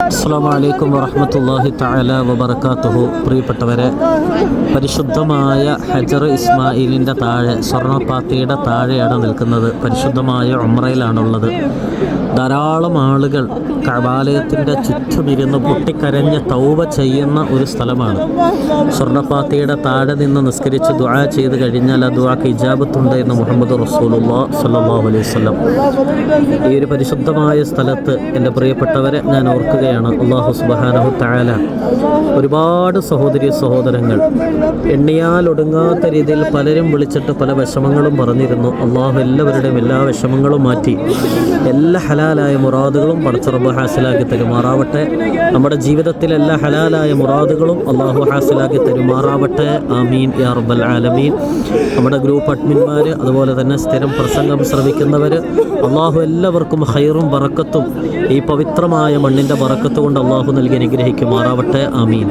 അസ്സലാമു അലൈക്കും വറഹ്മത്തുള്ളാഹി തആല വബറകാതുഹു. പ്രിയപ്പെട്ടവരെ, പരിശുദ്ധമായ ഹജർ ഇസ്മായിലിൻ്റെ താഴെ, സ്വർണ്ണപ്പാത്തിയുടെ താഴെയാണ് നിൽക്കുന്നത്. പരിശുദ്ധമായ ഉംറയിലാണുള്ളത്. ധാരാളം ആളുകൾ കഅബാലയത്തിൻ്റെ ചുറ്റുമിരുന്ന് പൊട്ടിക്കരഞ്ഞ് തൗബ ചെയ്യുന്ന ഒരു സ്ഥലമാണ്. സ്വർണ്ണപ്പാത്തിയുടെ താഴെ നിന്ന് നിസ്കരിച്ച് ദുആ ചെയ്ത് കഴിഞ്ഞാൽ ആ ദുആക്ക് ഇജാബത്തുണ്ട് എന്ന് മുഹമ്മദ് റസൂലുള്ളാഹി സ്വല്ലല്ലാഹു അലൈഹി വസല്ലം. ഈ ഒരു പരിശുദ്ധമായ സ്ഥലത്ത് എൻ്റെ പ്രിയപ്പെട്ടവരെ ഞാൻ ഓർക്കുകയാണ്. അല്ലാഹു സുബ്ഹാനഹു തആല ഒരുപാട് സഹോദരി സഹോദരങ്ങൾ എണ്ണിയാൽ ഒടുങ്ങാത്ത രീതിയിൽ പലരും വിളിച്ചിട്ട് പല വിഷമങ്ങളും പറഞ്ഞിരുന്നു. അള്ളാഹു എല്ലാവരുടെയും എല്ലാ വിഷമങ്ങളും മാറ്റി എല്ലാ ഹലാലായ മുറാദുകളും പടച്ച റബ്ബ് ഹാസിലാക്കി തരുമാറാവട്ടെ. നമ്മുടെ ജീവിതത്തിലെ എല്ലാ ഹലാലായ മുറാദുകളും അള്ളാഹു ഹാസിലാക്കി തരുമാറാവട്ടെ. ആമീൻ യാ റബ്ബൽ ആലമീൻ. നമ്മുടെ ഗ്രൂപ്പ് അഡ്മിന്മാർ, അതുപോലെ തന്നെ സ്ഥിരം പ്രസംഗം ശ്രവിക്കുന്നവർ, അള്ളാഹു എല്ലാവർക്കും ഖൈറും ബറക്കത്തും ഈ പവിത്രമായ മണ്ണിൻ്റെ ബറക്കത്ത് കൊണ്ട് അള്ളാഹു നൽകി അനുഗ്രഹിക്കുമാറാവട്ടെ. ആമീൻ.